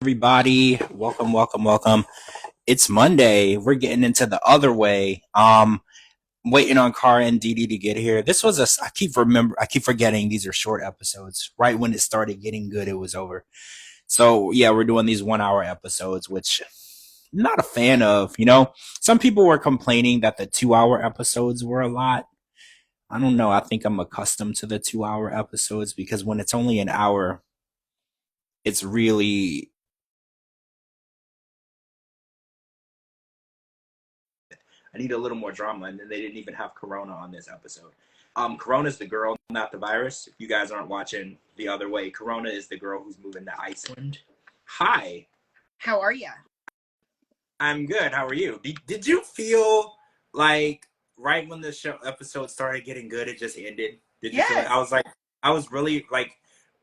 Everybody, welcome. It's Monday. We're getting into the other way. Waiting on Car and Dee Dee to get here. This was I keep forgetting these are short episodes. Right when it started getting good, it was over. So yeah, we're doing these 1 hour episodes, which I'm not a fan of. Some people were complaining that the 2 hour episodes were a lot. I don't know. I think I'm accustomed to the 2 hour episodes because when it's only an hour, it's really I need a little more drama, and then they didn't even have Corona on this episode. Corona's the girl, not the virus. If you guys aren't watching the other way, Corona is the girl who's moving to Iceland. Hi. How are you? I'm good. How are you? Did you feel like right when the show episode started getting good, it just ended? Did you feel like I was really like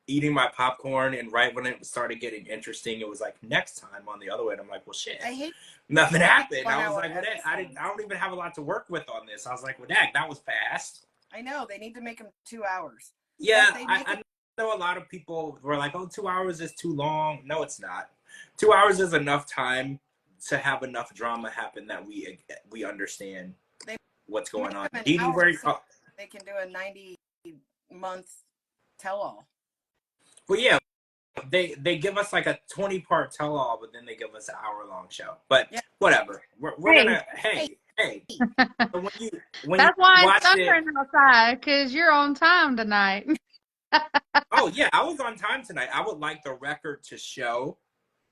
eating my popcorn, and right when it started getting interesting, it was like next time on the other way, and I'm like, well, shit. I hate Nothing happened. I was like, well, I don't even have a lot to work with on this. I was like, well, that was fast. I know they need to make them 2 hours. Yeah, I know a lot of people were like, oh, 2 hours is too long. No, it's not. 2 hours is enough time to have enough drama happen that we understand what's going on. Dee Dee, they can do a 90-month tell-all. Well, yeah, they give us like a 20-part tell-all, but then they give us an hour-long show. But whatever. We're gonna hey. So That's why it's thundering outside, because you're on time tonight. Oh yeah, I was on time tonight. I would like the record to show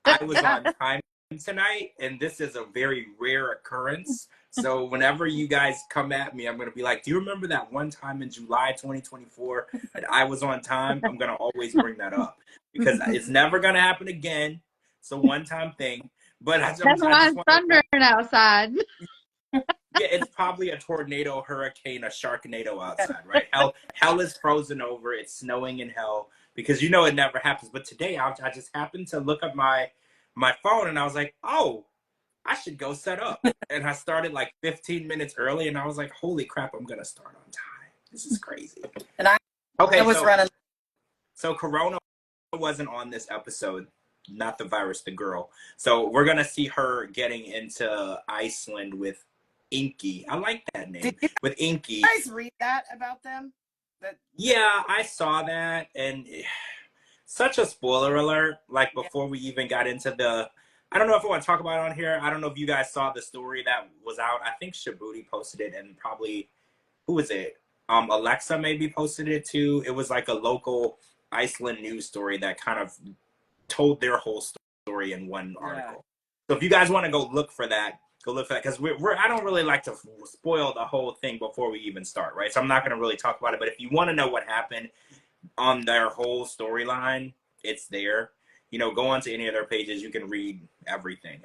I was on time tonight, and this is a very rare occurrence. So whenever you guys come at me, I'm going to be like, do you remember that one time in July 2024 that I was on time? I'm going to always bring that up because it's never going to happen again. It's a one-time thing. But that's why it's thundering outside. Yeah, it's probably a tornado, hurricane, a sharknado outside, right? Hell is frozen over. It's snowing in hell because it never happens. But today I just happened to look at my phone and I was like, oh, I should go set up. And I started like 15 minutes early and I was like, holy crap, I'm going to start on time. This is crazy. And I was running. So Corona wasn't on this episode, not the virus, the girl. So we're going to see her getting into Iceland with Inky. I like that name. With Inky. Did you guys read that about them? Yeah, I saw that, and such a spoiler alert. Like before we even got into I don't know if I want to talk about it on here. I don't know if you guys saw the story that was out. I think Shabuti posted it, and probably who was it? Alexa maybe posted it too. It was like a local Iceland news story that kind of told their whole story in one article. So if you guys want to go look for that because I don't really like to spoil the whole thing before we even start, right? So I'm not going to really talk about it. But if you want to know what happened on their whole storyline, it's there. Go onto any of their pages. You can read everything.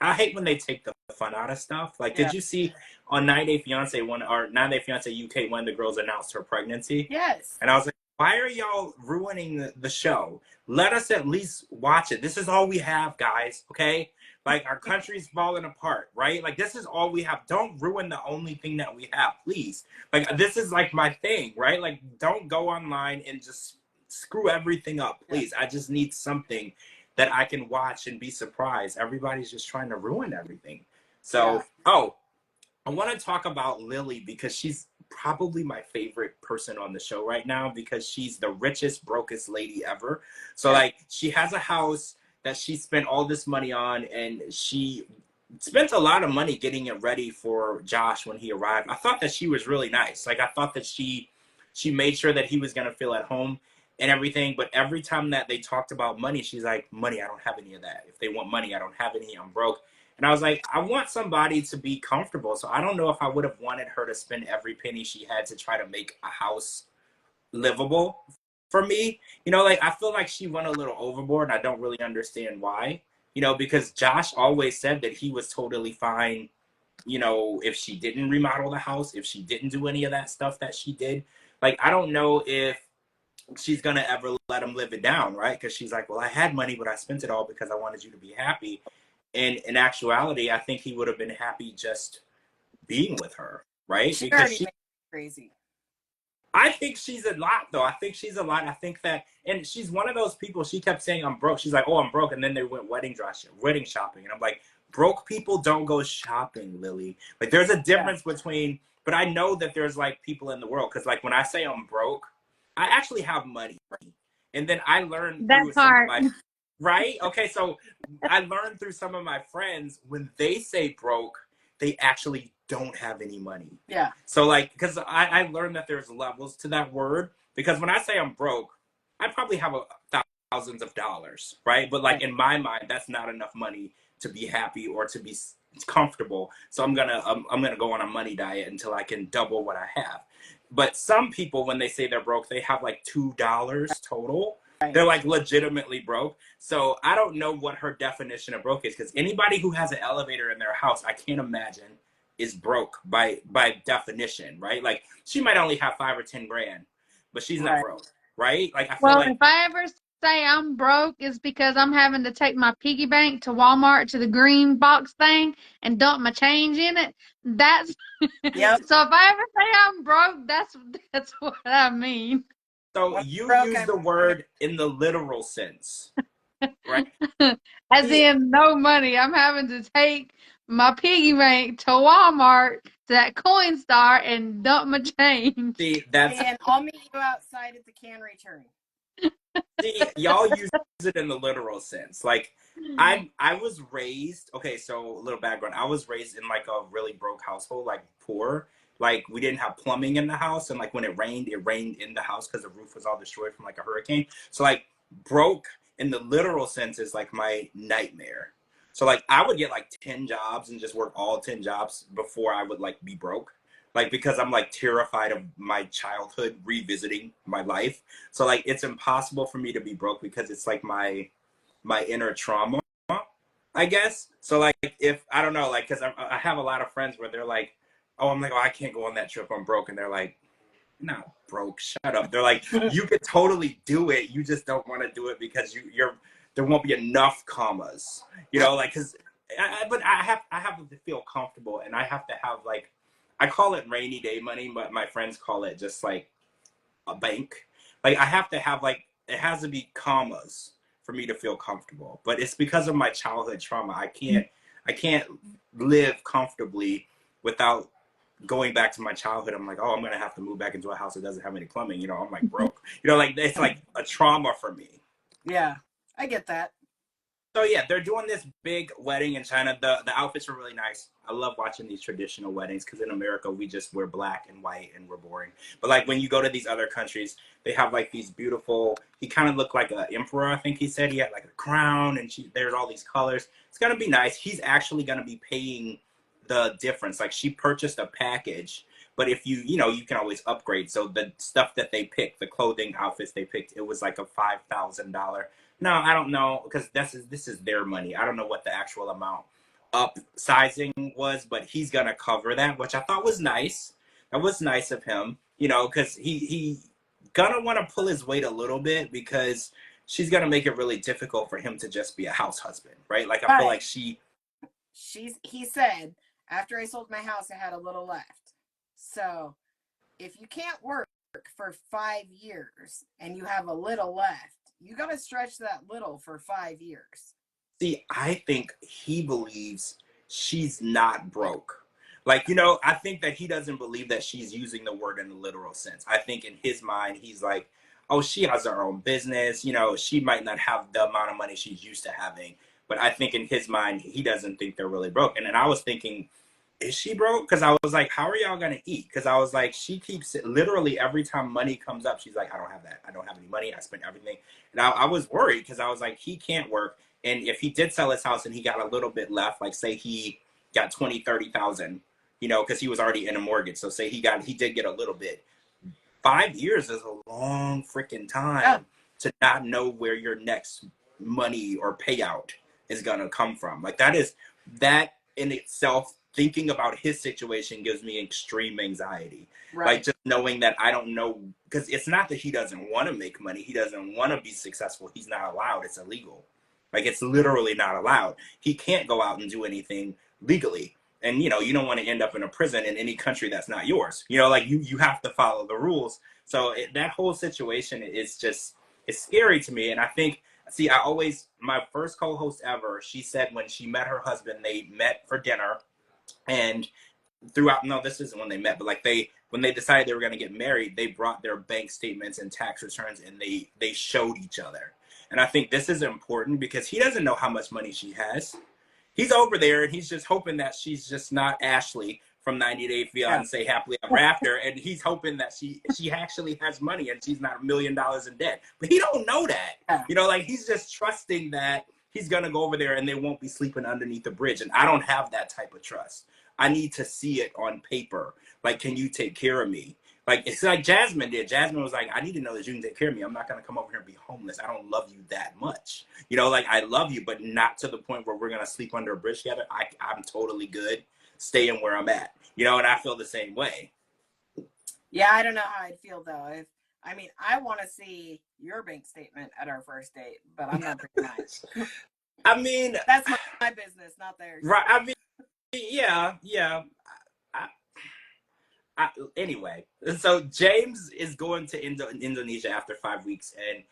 I hate when they take the fun out of stuff. Like, did you see on 90 Day Fiancé 90 Day Fiancé UK when the girls announced her pregnancy? Yes. And I was like, why are y'all ruining the show? Let us at least watch it. This is all we have, guys, okay? Like, our country's falling apart, right? Like, this is all we have. Don't ruin the only thing that we have, please. Like, this is, like, my thing, right? Like, don't go online and just screw everything up, please. I just need something that I can watch and be surprised. Everybody's just trying to ruin everything. So, I want to talk about Lily because she's probably my favorite person on the show right now because she's the richest, brokest lady ever. So like she has a house that she spent all this money on and she spent a lot of money getting it ready for Josh when he arrived. I thought that she was really nice. Like I thought that she made sure that he was going to feel at home and everything. But every time that they talked about money, she's like, money, I don't have any of that. If they want money, I don't have any. I'm broke. And I was like, I want somebody to be comfortable. So I don't know if I would have wanted her to spend every penny she had to try to make a house livable for me. Like I feel like she went a little overboard and I don't really understand why. Because Josh always said that he was totally fine, if she didn't remodel the house, if she didn't do any of that stuff that she did. Like, I don't know if she's going to ever let him live it down, right? Because she's like, well, I had money, but I spent it all because I wanted you to be happy. And in actuality, I think he would have been happy just being with her, right? She already made me crazy. I think she's a lot, though. I think she's a lot. I think that, and she's one of those people. She kept saying, "I'm broke." She's like, "Oh, I'm broke," and then they went wedding shopping, and I'm like, broke people don't go shopping, Lily. Like, there's a difference between. But I know that there's like people in the world because, like, when I say I'm broke, I actually have money, and then I learned That through some of part. my right. Okay, so I learned through some of my friends when they say broke, they actually don't have any money. Yeah. So like, because I learned that there's levels to that word. Because when I say I'm broke, I probably have thousands of dollars, right? But like in my mind, that's not enough money to be happy or to be comfortable. So I'm gonna go on a money diet until I can double what I have. But some people, when they say they're broke, they have like $2 total. Right. They're like legitimately broke. So I don't know what her definition of broke is, because anybody who has an elevator in their house, I can't imagine is broke by definition, right? Like she might only have 5 or 10 grand, but she's not broke, right? Like I feel Well, like if I ever say I'm broke, it's because I'm having to take my piggy bank to Walmart to the green box thing and dump my change in it. That's Yep. So if I ever say I'm broke, that's what I mean. so When you broke, use I'm the word in the literal sense, right? As in no money. I'm having to take my piggy bank to Walmart to that Coinstar and dump my change. See, that's and I'll meet you outside at the can return. see, y'all use it in the literal sense. Like I was raised, okay, so a little background. I was raised in like a really broke household, like poor. Like we didn't have plumbing in the house, and like when it rained in the house because the roof was all destroyed from like a hurricane. So like broke in the literal sense is like my nightmare. So like I would get like 10 jobs and just work all 10 jobs before I would like be broke. Like because I'm like terrified of my childhood revisiting my life. So like it's impossible for me to be broke because it's like my inner trauma, I guess. So like if I don't know, like because I have a lot of friends where they're like, oh, I'm like, oh, I can't go on that trip, I'm broke, and they're like, not broke, shut up. They're like, you could totally do it, you just don't want to do it because you're there won't be enough commas, you know, like because but I have to feel comfortable, and I have to have like, I call it rainy day money, but my friends call it just like a bank. Like I have to have like, it has to be commas for me to feel comfortable. But it's because of my childhood trauma. I can't live comfortably without going back to my childhood. I'm like, oh, I'm gonna have to move back into a house that doesn't have any plumbing. You know, I'm like broke. You know, like it's like a trauma for me. Yeah, I get that. So yeah, they're doing this big wedding in China. The outfits are really nice. I love watching these traditional weddings because in America we just wear black and white and we're boring. But like when you go to these other countries, they have like these beautiful. He kind of looked like an emperor. I think he said he had like a crown, and there's all these colors. It's gonna be nice. He's actually gonna be paying the difference. Like she purchased a package, but if you know, you can always upgrade. So the stuff that they picked, the clothing outfits they picked, it was like a $5,000. No, I don't know, because this is their money. I don't know what the actual amount upsizing was, but he's gonna cover that, which I thought was nice. That was nice of him, you know, because he gonna want to pull his weight a little bit because she's gonna make it really difficult for him to just be a house husband, right? Like I feel like he said, after I sold my house, I had a little left. So if you can't work for 5 years and you have a little left, you got to stretch that little for 5 years. See, I think he believes she's not broke. Like, you know, I think that he doesn't believe that she's using the word in the literal sense. I think in his mind, he's like, oh, she has her own business. You know, she might not have the amount of money she's used to having. But I think in his mind, he doesn't think they're really broke. And then I was thinking, is she broke? Because I was like, how are y'all gonna eat? Because I was like, she keeps literally every time money comes up, she's like, I don't have that. I don't have any money. I spent everything. And I was worried because I was like, he can't work. And if he did sell his house and he got a little bit left, like say he got 20, 30,000, you know, because he was already in a mortgage. So say he did get a little bit. 5 years is a long freaking time to not know where your next money or payout is gonna come from. Like that in itself, thinking about his situation gives me extreme anxiety. Right. Like just knowing that I don't know, because it's not that he doesn't want to make money. He doesn't want to be successful. He's not allowed. It's illegal. Like it's literally not allowed. He can't go out and do anything legally. And, you know, you don't want to end up in a prison in any country that's not yours. You know, like you have to follow the rules. So that whole situation is just, it's scary to me. And I think, see, my first co-host ever, she said when she met her husband, they met for dinner, and throughout, no, this isn't when they met, but like when they decided they were going to get married, they brought their bank statements and tax returns, and they showed each other. And I think this is important because he doesn't know how much money she has. He's over there and he's just hoping that she's just not Ashley from 90 Day Fiance Happily Ever After, and he's hoping that she actually has money and she's not $1 million in debt. But he don't know that. You know, like he's just trusting that he's gonna go over there and they won't be sleeping underneath the bridge. And I don't have that type of trust. I need to see it on paper. Like, can you take care of me? Like, it's like Jasmine did. Jasmine was like, I need to know that you can take care of me. I'm not going to come over here and be homeless. I don't love you that much. You know, like, I love you, but not to the point where we're going to sleep under a bridge together. I'm totally good staying where I'm at. You know, and I feel the same way. Yeah, I don't know how I'd feel, though. I mean, I want to see your bank statement at our first date, but I'm not very nice. I mean, that's my business, not theirs. Right. I mean, yeah. Anyway, so James is going to Indonesia after 5 weeks, and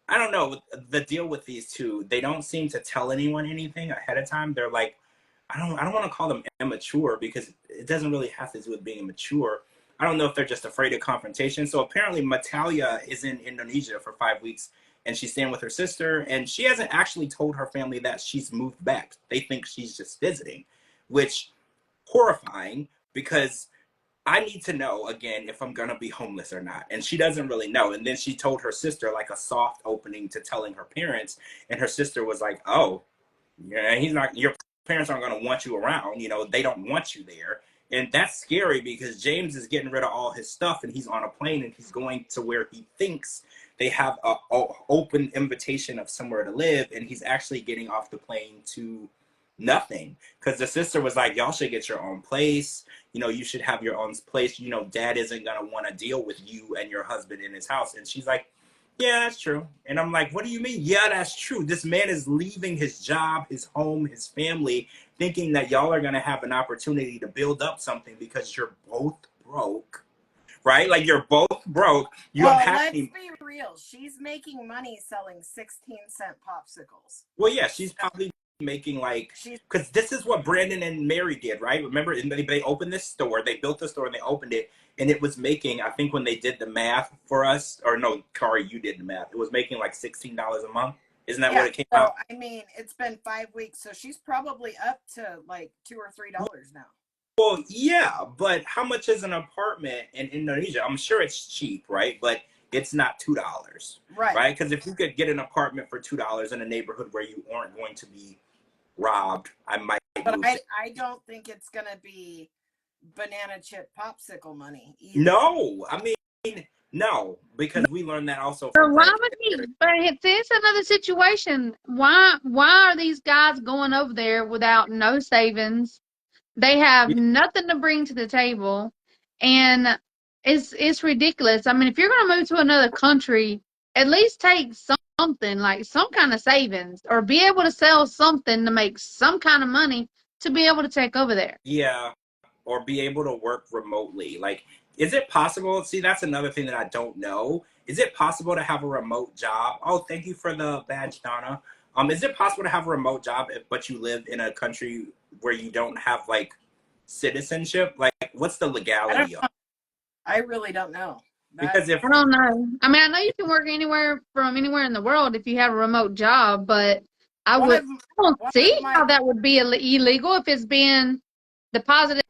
I don't know, the deal with these two, they don't seem to tell anyone anything ahead of time. They're like, I don't want to call them immature because it doesn't really have to do with being immature. I don't know if they're just afraid of confrontation. So apparently Matalia is in Indonesia for 5 weeks, and she's staying with her sister, and she hasn't actually told her family that she's moved back. They think she's just visiting, which horrifying, because I need to know, again, if I'm going to be homeless or not. And she doesn't really know. And then she told her sister, like, a soft opening to telling her parents. And her sister was like, oh, yeah, your parents aren't going to want you around. You know, they don't want you there. And that's scary because James is getting rid of all his stuff and he's on a plane and he's going to where he thinks they have a open invitation of somewhere to live. And he's actually getting off the plane to nothing, because the sister was like, y'all should get your own place. You know, you should have your own place. You know, dad isn't going to want to deal with you and your husband in his house. And she's like, yeah, that's true. And I'm like, what do you mean? Yeah, that's true. This man is leaving his job, his home, his family, thinking that y'all are going to have an opportunity to build up something because you're both broke, right? Like, you're both broke. Let's be real. She's making money selling 16-cent popsicles. Well, yeah, she's probably making, like, because this is what Brandon and Mary did, right? Remember, they opened this store, they built the store and they opened it, and it was making, I think when they did the math for us, or no, Kari, you did the math, it was making like $16 a month. Isn't that what it came out? I mean, it's been 5 weeks, so she's probably up to like $2 or $3 now. Well, yeah, but how much is an apartment in Indonesia? I'm sure it's cheap, right? But it's not $2, right? Because if you could get an apartment for $2 in a neighborhood where you aren't going to be robbed, I might. But I don't think it's gonna be banana chip popsicle money either. No, I mean, no, because we learned that also. So why would he? But it's another situation. Why are these guys going over there without no savings? They have nothing to bring to the table, and it's ridiculous. I mean, if you're going to move to another country, at least take something, like some kind of savings, or be able to sell something to make some kind of money to be able to take over there. Yeah, or be able to work remotely. Like, is it possible? See, that's another thing that I don't know. Is it possible to have a remote job? Oh, thank you for the badge, Donna. Is it possible to have a remote job, but you live in a country where you don't have, like, citizenship? Like, what's the legality of it? I really don't know. Because I don't know. I mean, I know you can work anywhere in the world if you have a remote job, but I don't see how that would be illegal if it's being deposited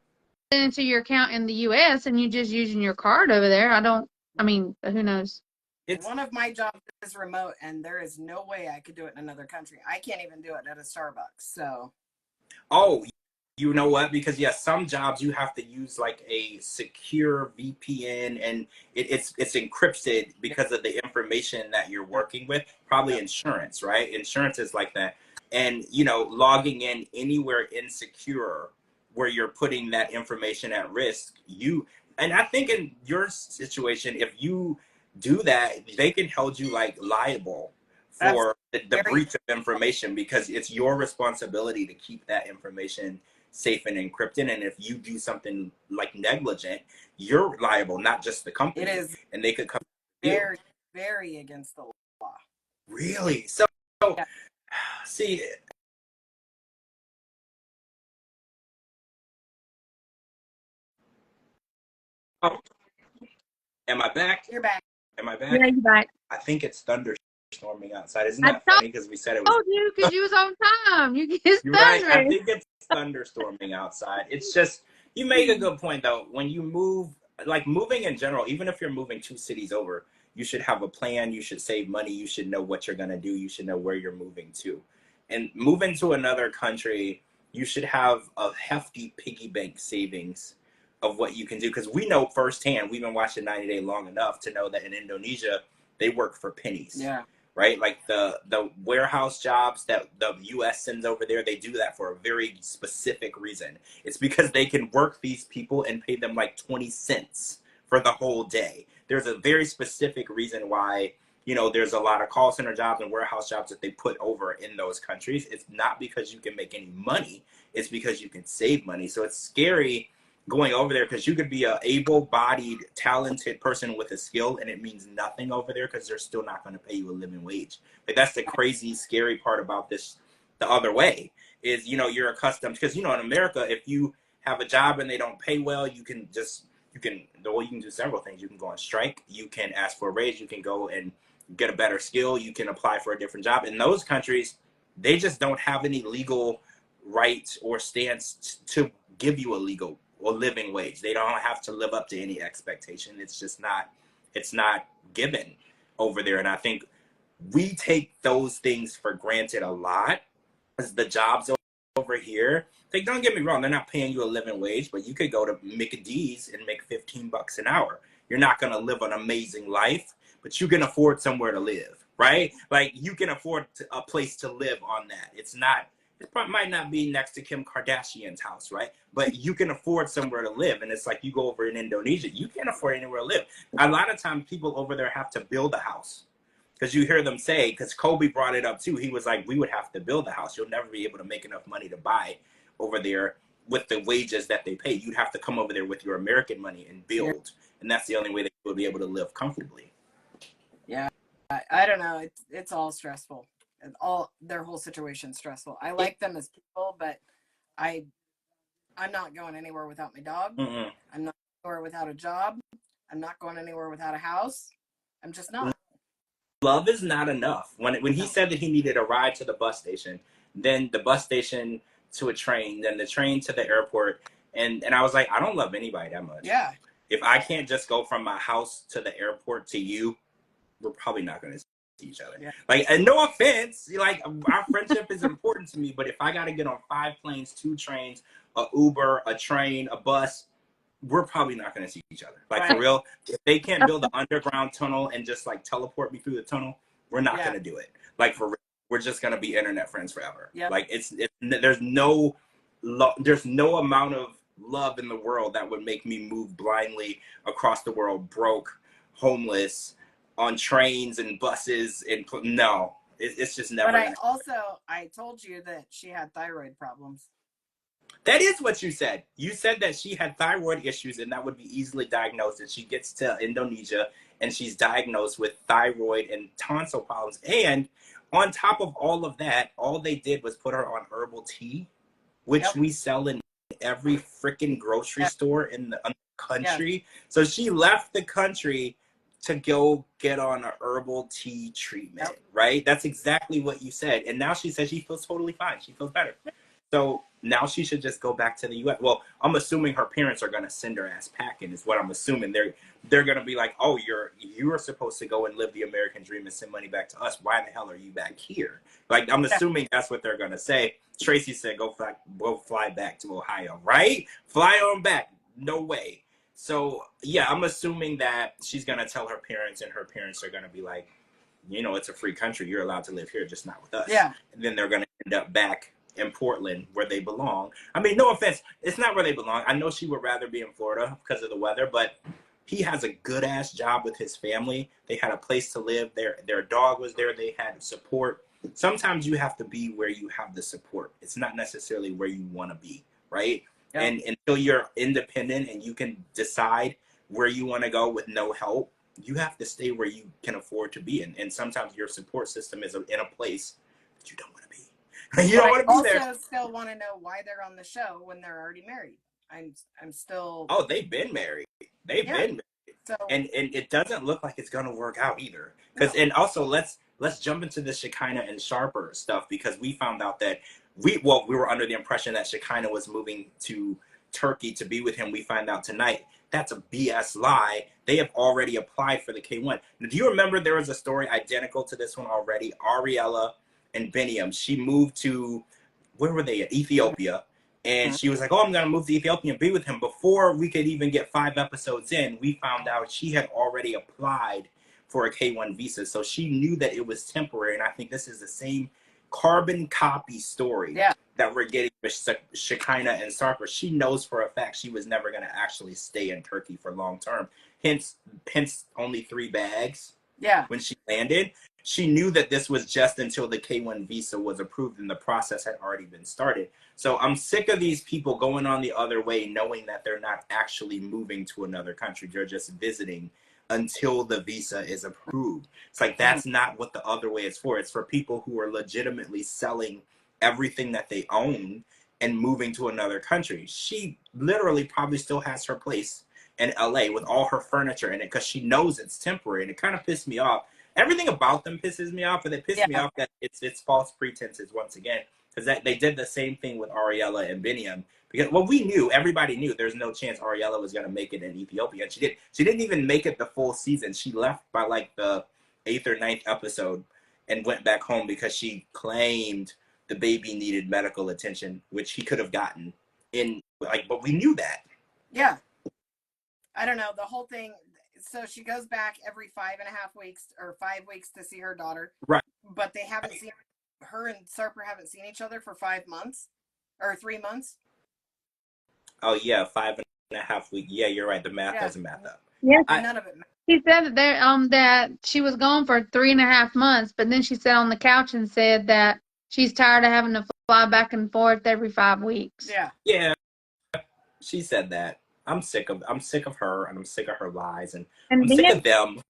into your account in the U.S. and you're just using your card over there. I mean, who knows? One of my jobs is remote, and there is no way I could do it in another country. I can't even do it at a Starbucks. So. Oh, you know what? Because some jobs you have to use like a secure VPN, and it's encrypted because of the information that you're working with. Probably insurance, right? Insurance is like that. And, logging in anywhere insecure where you're putting that information at risk, and I think in your situation, if you do that, they can hold you like liable for the breach of information, because it's your responsibility to keep that information safe and encrypted. And if you do something like negligent, you're liable, not just the company. It is, and they could come. very, very against the law. Really? So yeah. See. Oh, am I back? You're back. Am I back? Yeah, you're back. I think it's thunderstorming outside. Isn't that funny? Because we said it was. I told you because you was on time. It's You're right. I thundering. think it's thunderstorming outside. It's just, you make a good point though. When you move, like moving in general, even if you're moving 2 cities over, you should have a plan. You should save money. You should know what you're going to do. You should know where you're moving to. And moving to another country, you should have a hefty piggy bank savings of what you can do. Because we know firsthand, we've been watching 90 Day long enough to know that in Indonesia, they work for pennies. Yeah. Right? Like the warehouse jobs that the US sends over there, they do that for a very specific reason. It's because they can work these people and pay them like 20 cents for the whole day. There's a very specific reason why, you know, there's a lot of call center jobs and warehouse jobs that they put over in those countries. It's not because you can make any money. It's because you can save money. So it's scary going over there because you could be a able-bodied, talented person with a skill, and it means nothing over there because they're still not going to pay you a living wage. Like that's the crazy, scary part about this. The other way is, you know, you're accustomed because, you know, in America, if you have a job and they don't pay well, you can do several things. You can go on strike. You can ask for a raise. You can go and get a better skill. You can apply for a different job. In those countries, they just don't have any legal right or stance to give you a legal or living wage. They don't have to live up to any expectation. It's just not, it's not given over there. And I think we take those things for granted a lot as the jobs over here. Like, don't get me wrong, they're not paying you a living wage, but you could go to McDee's and make 15 bucks an hour. You're not going to live an amazing life, but you can afford somewhere to live, right? Like you can afford a place to live on that. It might not be next to Kim Kardashian's house, right? But you can afford somewhere to live. And it's like you go over in Indonesia, you can't afford anywhere to live. A lot of times people over there have to build a house. Because you hear them say, because Kobe brought it up too, he was like, we would have to build a house. You'll never be able to make enough money to buy over there with the wages that they pay. You'd have to come over there with your American money and build. And that's the only way that you will be able to live comfortably. Yeah, I don't know. It's all stressful. And their whole situation's stressful. I like them as people, but I'm not going anywhere without my dog. Mm-mm. I'm not going anywhere without a job. I'm not going anywhere without a house. I'm just not. Love is not enough. When he said that he needed a ride to the bus station, then the bus station to a train, then the train to the airport, and I was like, I don't love anybody that much. Yeah. If I can't just go from my house to the airport to you, we're probably not going to see each other. Yeah. Like, and no offense, like our friendship is important to me, but if I got to get on 5 planes, 2 trains, a Uber, a train, a bus, we're probably not going to see each other. Like, for real, if they can't build an underground tunnel and just like teleport me through the tunnel, we're not going to do it. Like, for real, we're just going to be internet friends forever. Yep. Like, there's no amount of love in the world that would make me move blindly across the world, broke, homeless, on trains and buses. And no, it's just never. But I told you that she had thyroid problems. That is what you said. You said that she had thyroid issues and that would be easily diagnosed. And she gets to Indonesia and she's diagnosed with thyroid and tonsil problems. And on top of all of that, all they did was put her on herbal tea, which we sell in every freaking grocery store in the country. So she left the country to go get on a herbal tea treatment, right? That's exactly what you said. And now she says she feels totally fine. She feels better. So now she should just go back to the U.S. Well, I'm assuming her parents are going to send her ass packing is what I'm assuming. They're going to be like, oh, you're supposed to go and live the American dream and send money back to us. Why the hell are you back here? Like, I'm assuming that's what they're going to say. Tracy said, go fly back to Ohio, right? Fly on back. No way. So, yeah, I'm assuming that she's going to tell her parents and her parents are going to be like, you know, it's a free country. You're allowed to live here, just not with us. Yeah. And then they're going to end up back in Portland where they belong. I mean, no offense, it's not where they belong. I know she would rather be in Florida because of the weather, but he has a good ass job with his family. They had a place to live. Their dog was there. They had support. Sometimes you have to be where you have the support. It's not necessarily where you want to be right? Yep. And until you're independent and you can decide where you want to go with no help, you have to stay where you can afford to be. And sometimes your support system is in a place that you don't want to be. You don't want to be there. I also still want to know why they're on the show when they're already married. I'm still. Oh, they've been married. They've been married. So, and it doesn't look like it's gonna work out either. No. And also let's jump into the Shekinah and Sharper stuff, because we found out that we were under the impression that Shekinah was moving to Turkey to be with him. We find out tonight that's a BS lie. They have already applied for the K1. Now, do you remember there was a story identical to this one already? Ariella and Biniam, she moved to, where were they at? Ethiopia. And she was like, oh, I'm going to move to Ethiopia and be with him. Before we could even get 5 episodes in, we found out she had already applied for a K1 visa. So she knew that it was temporary. And I think this is the same carbon copy story that we're getting with Shekinah and Sarper. She knows for a fact she was never going to actually stay in Turkey for long term. Hence only 3 bags when she landed. She knew that this was just until the K1 visa was approved and the process had already been started. So I'm sick of these people going on the other way, knowing that they're not actually moving to another country. They're just visiting until the visa is approved. It's like, that's not what the other way is for. It's for people who are legitimately selling everything that they own and moving to another country. She literally probably still has her place in LA with all her furniture in it because she knows it's temporary. And it kind of pissed me off. Everything about them pisses me off, but it pissed me off that it's false pretenses once again, because that they did the same thing with Ariella and Biniam. Because we knew, everybody knew there's no chance Ariella was going to make it in Ethiopia. And she didn't even make it the full season. She left by like the 8th or 9th episode and went back home because she claimed the baby needed medical attention, which he could have gotten but we knew that. Yeah. I don't know, the whole thing. So she goes back every 5.5 weeks or 5 weeks to see her daughter. Right. But they haven't seen, her and Sarper haven't seen each other for 5 months or 3 months. Oh yeah, 5.5 weeks. Yeah, you're right. The math doesn't math up. Yeah, none of it. He said that that she was gone for 3.5 months, but then she sat on the couch and said that she's tired of having to fly back and forth every 5 weeks. Yeah. Yeah. She said that. I'm sick of her, and I'm sick of her lies, and I'm sick of them.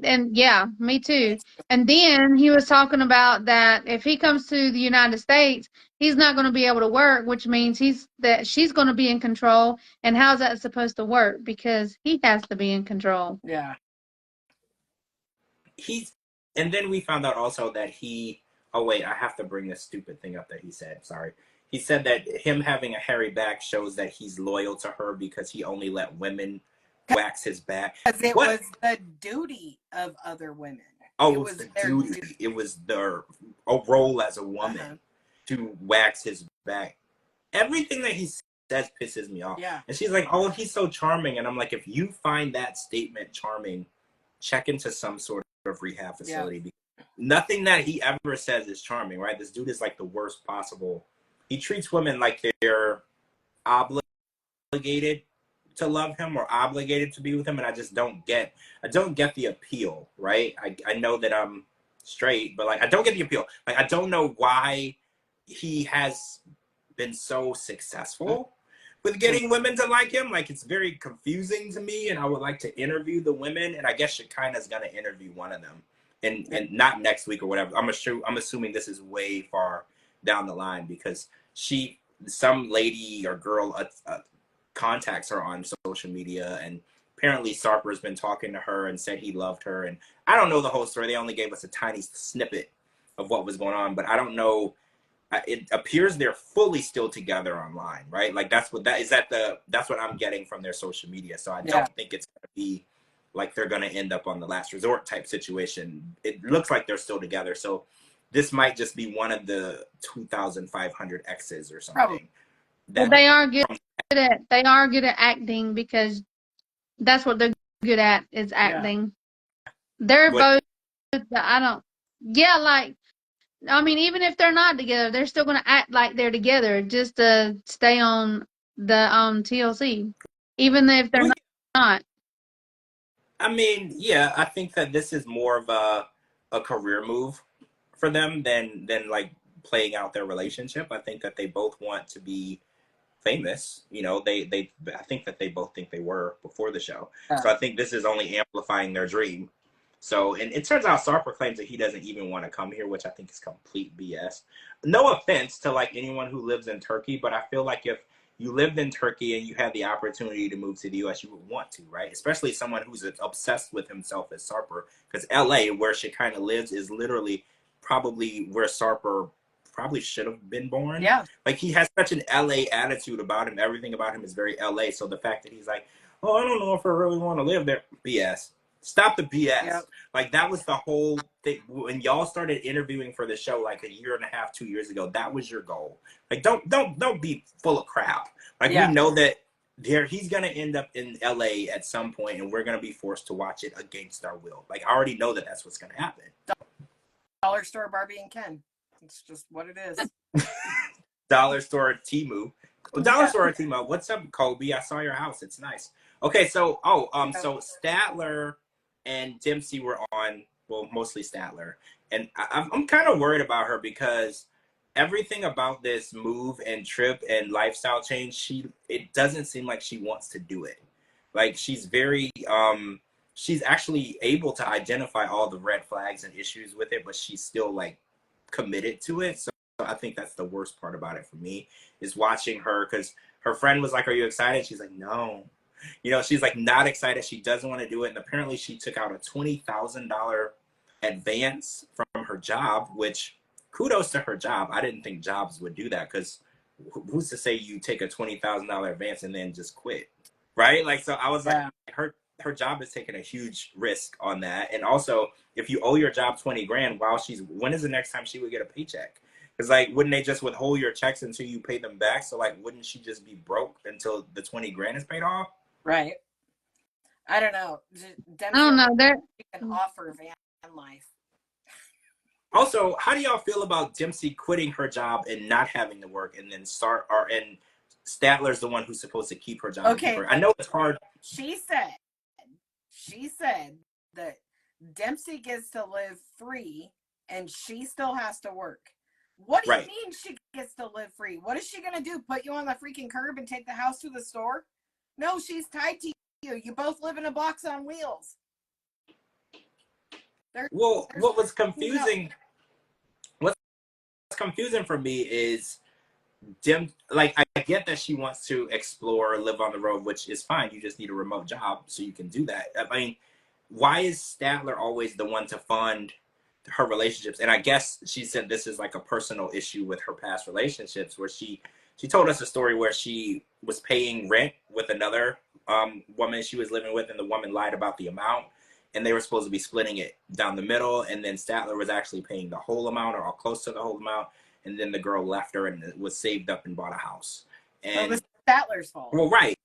And yeah, me too. And then he was talking about that if he comes to the United States, he's not going to be able to work, which means she's going to be in control. And how's that supposed to work? Because he has to be in control. Yeah. And then we found out also that oh wait, I have to bring this stupid thing up that he said. Sorry. He said that him having a hairy back shows that he's loyal to her because he only let women wax his back. Because it was the duty of other women. Oh, it was the duty. It was a role as a woman to wax his back. Everything that he says pisses me off. Yeah. And she's like, oh, he's so charming. And I'm like, if you find that statement charming, check into some sort of rehab facility. Yeah. Nothing that he ever says is charming, right? This dude is like the worst possible. He treats women like they're obligated to love him or obligated to be with him, and I just don't get the appeal, right? I know that I'm straight, but like I don't get the appeal. Like I don't know why he has been so successful with getting women to like him. Like it's very confusing to me, and I would like to interview the women, and I guess Shekinah's gonna interview one of them, and not next week or whatever. I'm assuming this is way far down the line because some lady or girl contacts her on social media, and apparently Sarper's been talking to her and said he loved her, and I don't know the whole story. They only gave us a tiny snippet of what was going on, but I don't know. It appears they're fully still together online, right? Like that's what I'm getting from their social media. So I don't think it's gonna be like they're gonna end up on the last resort type situation. It looks like they're still together. So this might just be one of the 2,500 exes or something. Well, they are good at acting because that's what they're good at is acting. Yeah. They're both. I mean, even if they're not together, they're still going to act like they're together just to stay on the TLC, even if they're not. I mean, yeah, I think that this is more of a career move for them than like playing out their relationship. I think that they both want to be famous. You know, I think that they both think they were before the show. Yeah. So I think this is only amplifying their dream. So, and it turns out Sarper claims that he doesn't even want to come here, which I think is complete BS. No offense to like anyone who lives in Turkey, but I feel like if you lived in Turkey and you had the opportunity to move to the US, you would want to, right? Especially someone who's obsessed with himself as Sarper, because LA, where she kind of lives, is literally probably where Sarper probably should have been born. Yeah. Like he has such an LA attitude about him. Everything about him is very LA. So the fact that he's like, oh, I don't know if I really want to live there. BS. Stop the BS. Yep. Like that was the whole thing. When y'all started interviewing for the show like a year and a half, 2 years ago, that was your goal. Like don't be full of crap. Like we know that he's gonna end up in LA at some point and we're gonna be forced to watch it against our will. Like I already know that that's what's gonna happen. Dollar store Barbie and Ken. It's just what it is. Dollar store Temu. Dollar store Temu. What's up, Kobe? I saw your house. It's nice. Okay, so so Statler and Dempsey were on, well, mostly Statler, and I'm kind of worried about her because everything about this move and trip and lifestyle change, it doesn't seem like she wants to do it. Like she's very she's actually able to identify all the red flags and issues with it, but she's still like committed to it. So I think that's the worst part about it for me, is watching her, because her friend was like, are you excited? She's like, no. You know, she's like not excited. She doesn't want to do it. And apparently she took out a $20,000 advance from her job, which kudos to her job. I didn't think jobs would do that, because who's to say you take a $20,000 advance and then just quit, right? Like, so I was like, her job is taking a huge risk on that. And also, if you owe your job 20 grand while when is the next time she would get a paycheck? Because like, wouldn't they just withhold your checks until you pay them back? So like, wouldn't she just be broke until the 20 grand is paid off? Right. I don't know. I don't know. You can offer van life. Also, how do y'all feel about Dempsey quitting her job and not having to work, and then and Statler's the one who's supposed to keep her job? Okay. I know it's hard. She said that Dempsey gets to live free and she still has to work. What do you mean she gets to live free? What is she going to do? Put you on the freaking curb and take the house to the store? No, she's tied to you. You both live in a box on wheels. What was confusing? What's confusing for me is like, I get that she wants to explore, live on the road, which is fine. You just need a remote job so you can do that. I mean, why is Statler always the one to fund her relationships? And I guess she said this is like a personal issue with her past relationships, where she told us a story where she was paying rent with another woman she was living with, and the woman lied about the amount, and they were supposed to be splitting it down the middle, and then Statler was actually paying the whole amount or close to the whole amount, and then the girl left her and was saved up and bought a house. And it was Statler's fault. Well, right.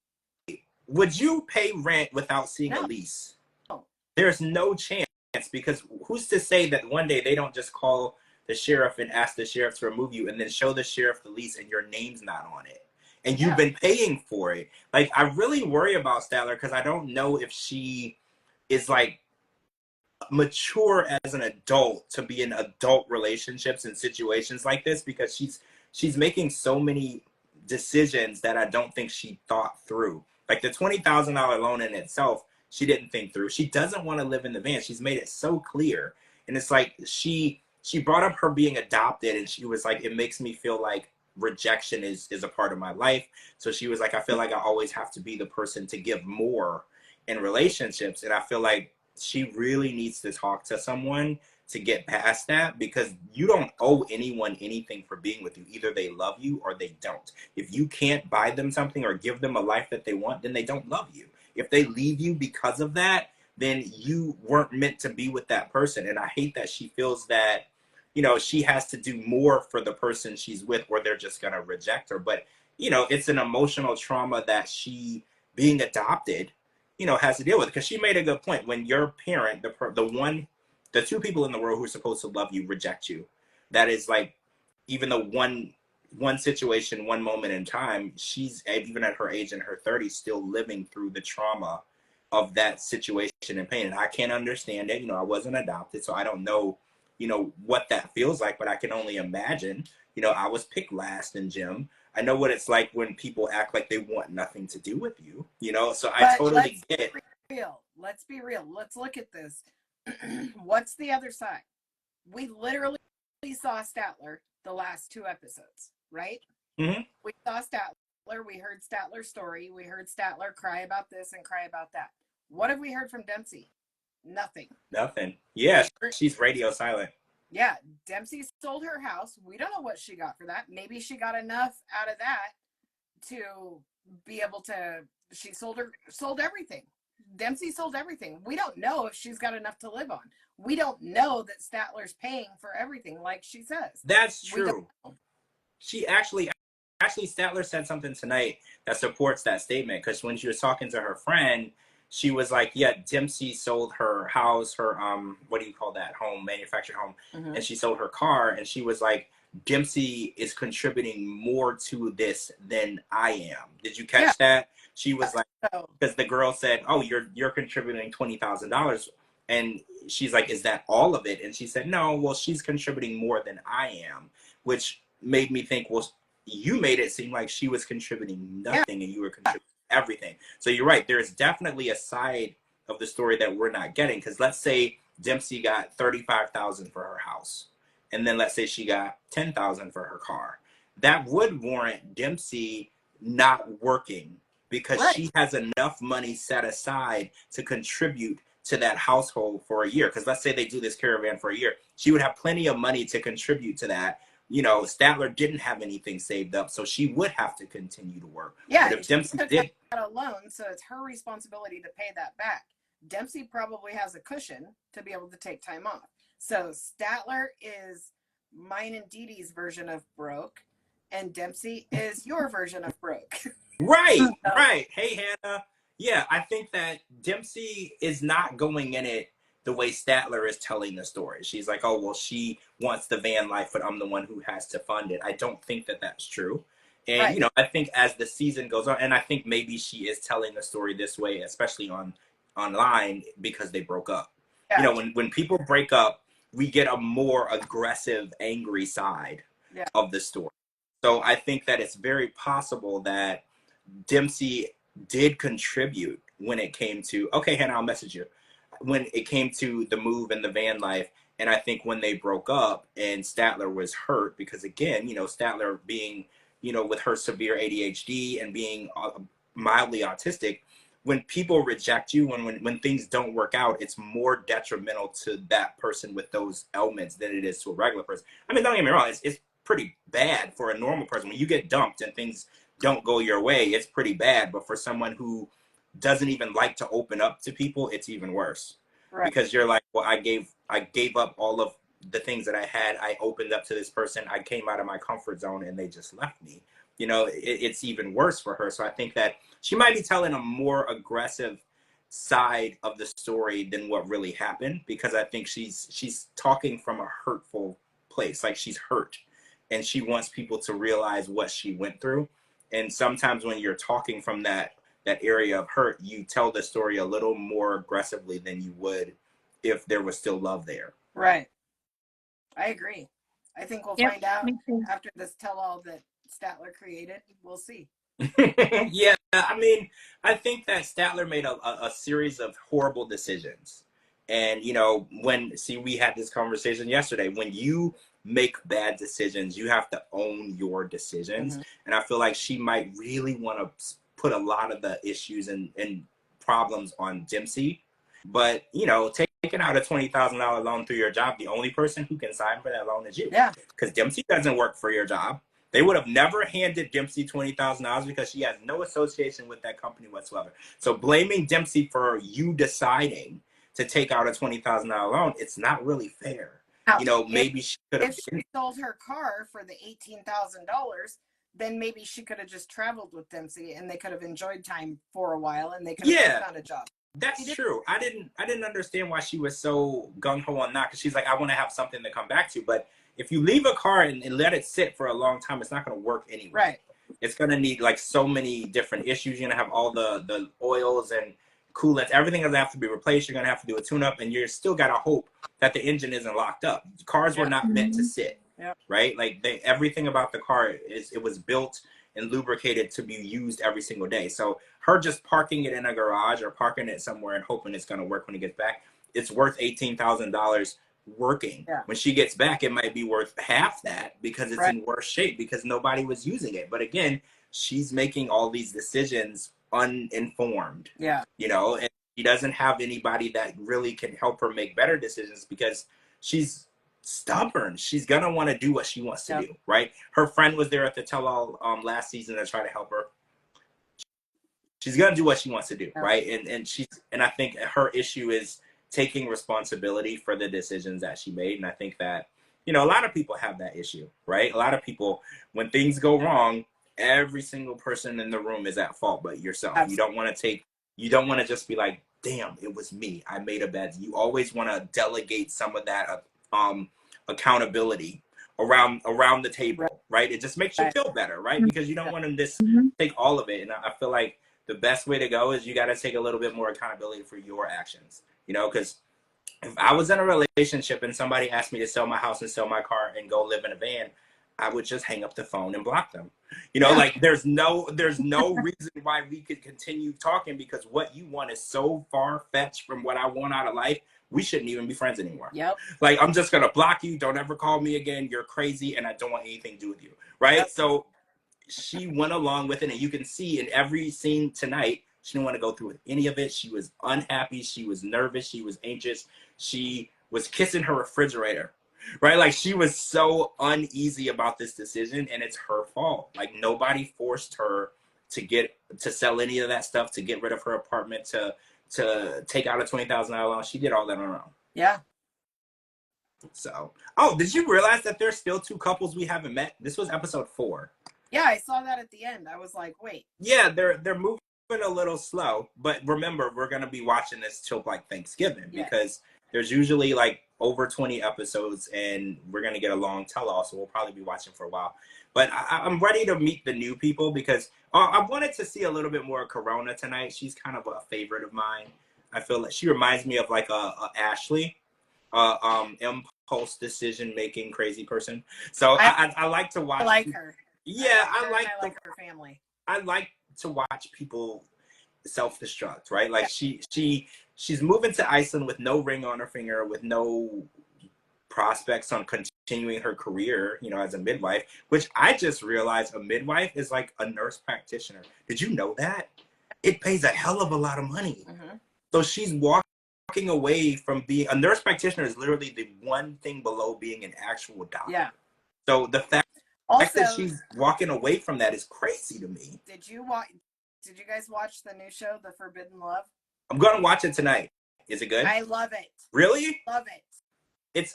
Would you pay rent without seeing a lease? No. There's no chance, because who's to say that one day they don't just call the sheriff and ask the sheriff to remove you, and then show the sheriff the lease and your name's not on it, and you've been paying for it? Like, I really worry about Statler, because I don't know if she is like mature as an adult to be in adult relationships and situations like this, because she's making so many decisions that I don't think she thought through. Like the $20,000 loan in itself, she didn't think through. She doesn't want to live in the van. She's made it so clear. And it's like, she brought up her being adopted, and she was like, it makes me feel like rejection is a part of my life. So she was like, I feel like I always have to be the person to give more in relationships. And I feel like she really needs to talk to someone to get past that, because you don't owe anyone anything for being with you. Either they love you or they don't. If you can't buy them something or give them a life that they want, then they don't love you. If they leave you because of that, then you weren't meant to be with that person. And I hate that she feels that, you know, she has to do more for the person she's with, or they're just going to reject her. But, you know, it's an emotional trauma that she, being adopted, you know, has to deal with. Because she made a good point. When your parent, the two people in the world who are supposed to love you reject you, that is like, even though one situation, one moment in time, she's, even at her age in her 30s, still living through the trauma of that situation and pain. And I can't understand it. You know, I wasn't adopted, so I don't know, you know, what that feels like, but I can only imagine. You know, I was picked last in gym. I know what it's like when people act like they want nothing to do with you, you know? So I But totally get it. Let's be real. Let's look at this. What's the other side? We literally saw Statler the last 2 episodes, right? Mm-hmm. We saw Statler. We heard Statler's story. We heard Statler cry about this and cry about that. What have we heard from Dempsey? Nothing. Nothing. Yeah, she's radio silent. Yeah, Dempsey sold her house. We don't know what she got for that. Maybe she got enough out of that to be able to. She sold everything. Dempsey sold everything. We don't know if she's got enough to live on. We don't know that Statler's paying for everything, like she says. That's true. She actually Statler said something tonight that supports that statement, because when she was talking to her friend, she was like, yeah, Dempsey sold her house, her what do you call that, home, manufactured home, and she sold her car, and she was like, Dempsey is contributing more to this than I am. Did you catch that? She was like, because the girl said, oh, you're contributing $20,000, and she's like, is that all of it? And she said, no, well, she's contributing more than I am, which made me think, well, you made it seem like she was contributing nothing and you were contributing everything. So you're right. There's definitely a side of the story that we're not getting, because let's say Dempsey got $35,000 for her house, and then let's say she got $10,000 for her car. That would warrant Dempsey not working, because she has enough money set aside to contribute to that household for a year. Because let's say they do this caravan for a year, she would have plenty of money to contribute to that. You know, Statler didn't have anything saved up, so she would have to continue to work. Yeah, but if Dempsey did a loan, so it's her responsibility to pay that back. Dempsey probably has a cushion to be able to take time off. So Statler is mine and Dee Dee's version of broke, and Dempsey is your version of broke. Right, right. Hey, Hannah. Yeah, I think that Dempsey is not going in it the way Statler is telling the story. She's like, oh, well, she wants the van life, but I'm the one who has to fund it. I don't think that that's true. And, you know, I think as the season goes on, and I think maybe she is telling the story this way, especially online, because they broke up. You know, when people break up, we get a more aggressive, angry side of the story. So I think that it's very possible that Dempsey did contribute when it came to, okay, Hannah, I'll message you, when it came to the move and the van life. And I think when they broke up and Statler was hurt, because again, you know, Statler being, you know, with her severe ADHD and being mildly autistic, when people reject you, when things don't work out, it's more detrimental to that person with those elements than it is to a regular person. I mean, don't get me wrong, it's pretty bad for a normal person. When you get dumped and things don't go your way, it's pretty bad. But for someone who doesn't even like to open up to people, it's even worse. Because you're like, well, I gave up all of the things that I had. I opened up to this person. I came out of my comfort zone and they just left me. You know, it's even worse for her. So I think that she might be telling a more aggressive side of the story than what really happened, because I think she's talking from a hurtful place. Like, she's hurt and she wants people to realize what she went through. And sometimes when you're talking from that area of hurt, you tell the story a little more aggressively than you would if there was still love there. Right. I agree. I think we'll find out after this tell-all that Statler created. We'll see. Yeah, I mean, I think that Statler made a series of horrible decisions. And, you know, we had this conversation yesterday. When you make bad decisions, you have to own your decisions. And I feel like she might really want to put a lot of the issues and problems on Dempsey. But, you know, taking out a $20,000 loan through your job, the only person who can sign for that loan is you. Yeah. Because Dempsey doesn't work for your job. They would have never handed Dempsey $20,000 because she has no association with that company whatsoever. So blaming Dempsey for you deciding to take out a $20,000 loan, it's not really fair. You know, maybe she could have. If she sold her car for the $18,000, then maybe she could have just traveled with Dempsey and they could have enjoyed time for a while and they could have found a job. That's true. I didn't understand why she was so gung-ho on that, because she's like, I want to have something to come back to. But if you leave a car and let it sit for a long time, it's not going to work anyway. Right. It's going to need like so many different issues. You're going to have all the oils and coolants. Everything going to have to be replaced. You're going to have to do a tune-up, and you're still got to hope that the engine isn't locked up. Cars were not meant to sit. Right? Like everything about the car it was built and lubricated to be used every single day. So her just parking it in a garage or parking it somewhere and hoping it's going to work when it gets back, it's worth $18,000 working. Yeah. When she gets back, it might be worth half that because it's Right. in worse shape because nobody was using it. But again, she's making all these decisions uninformed. Yeah. You know, and she doesn't have anybody that really can help her make better decisions because she's stubborn. She's gonna want to do what she wants to do, right? Her friend was there at the tell-all last season to try to help her. She's gonna do what she wants to do, right? And I think her issue is taking responsibility for the decisions that she made. And I think that, you know, a lot of people have that issue, right? A lot of people, when things go wrong, every single person in the room is at fault but yourself. Absolutely. You don't want to just be like, damn, it was me, I made a bad. You always want to delegate some of that accountability around the table, right? It just makes you feel better, right? Because you don't want to just take all of it. And I feel like the best way to go is you got to take a little bit more accountability for your actions, you know, because if I was in a relationship and somebody asked me to sell my house and sell my car and go live in a van, I would just hang up the phone and block them. You know, like there's no reason why we could continue talking because what you want is so far-fetched from what I want out of life. We shouldn't even be friends anymore. Yep. Like, I'm just going to block you. Don't ever call me again. You're crazy and I don't want anything to do with you. Right. Yep. So she went along with it. And you can see in every scene tonight, she didn't want to go through with any of it. She was unhappy. She was nervous. She was anxious. She was kissing her refrigerator. Right? Like, she was so uneasy about this decision and it's her fault. Like, nobody forced her to sell any of that stuff, to get rid of her apartment, to take out a $20,000 loan. She did all that on her own. Yeah. So, oh, did you realize that there's still two couples we haven't met? This was episode 4. Yeah, I saw that at the end. I was like, wait. Yeah, they're moving a little slow, but remember, we're gonna be watching this till like Thanksgiving because there's usually like over 20 episodes, and we're gonna get a long tell-all, so we'll probably be watching for a while. But I'm ready to meet the new people because I wanted to see a little bit more of Corona tonight. She's kind of a favorite of mine. I feel like she reminds me of like a Ashley, impulse decision making crazy person. So I like to watch. I like her. Yeah, I like her family. I like to watch people self-destruct, right? Like she's moving to Iceland with no ring on her finger, with no prospects on continuing her career, you know, as a midwife, which I just realized a midwife is like a nurse practitioner. Did you know that? It pays a hell of a lot of money. Mm-hmm. So she's walking away from being a nurse practitioner is literally the one thing below being an actual doctor. Yeah. So the fact that she's walking away from that is crazy to me. Did you guys watch the new show, The Forbidden Love? I'm gonna watch it tonight. Is it good? I love it. Really? Love it.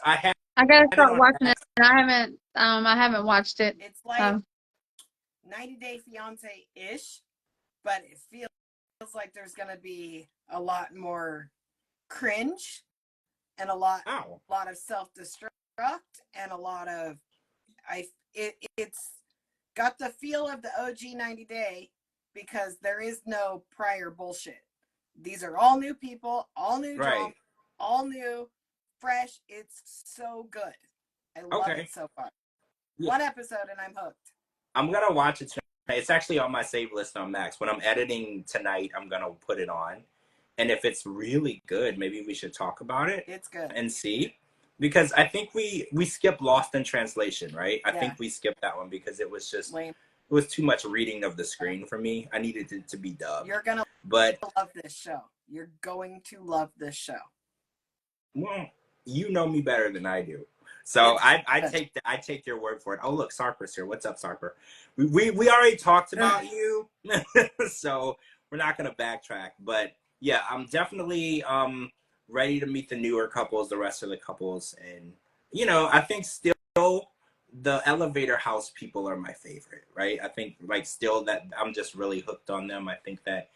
I gotta start watching it. I haven't watched it. It's like 90 Day Fiance-ish, but it feels like there's gonna be a lot more cringe and a lot of self-destruct and a lot of it's got the feel of the OG 90 Day because there is no prior bullshit. These are all new people, all new drama, all new, fresh. It's so good. I love it so far. Yeah. One episode and I'm hooked. I'm gonna watch it tonight. It's actually on my save list on Max. When I'm editing tonight, I'm gonna put it on. And if it's really good, maybe we should talk about it. It's good. And see. Because I think we skipped Lost in Translation, right? I think we skipped that one because it was just lame. It was too much reading of the screen for me. I needed it to be dubbed. You're gonna love this show. You're going to love this show. Well, you know me better than I do. So I take your word for it. Oh, look, Sarper's here. What's up, Sarper? We already talked about you. So we're not gonna backtrack. But yeah, I'm definitely ready to meet the newer couples, the rest of the couples. And, you know, I think still the elevator house people are my favorite, right? I think, like, still that I'm just really hooked on them. I think that,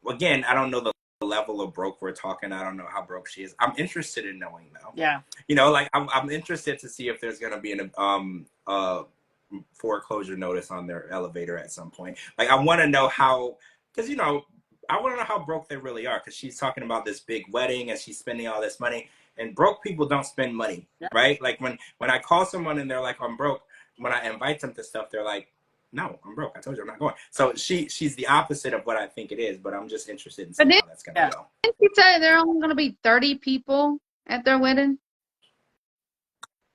again, I don't know the level of broke we're talking. I don't know how broke she is. I'm interested in knowing, though. Yeah. You know, like, I'm interested to see if there's going to be a foreclosure notice on their elevator at some point. Like, I want to know how, because, you know, I want to know how broke they really are, because she's talking about this big wedding and she's spending all this money, and broke people don't spend money, right? Like when I call someone and they're like, I'm broke, when I invite them to stuff, they're like, No, I'm broke. I told you I'm not going. So she's the opposite of what I think it is, but I'm just interested in But seeing how that's gonna go. didn't you say there are only going to be 30 people at their wedding?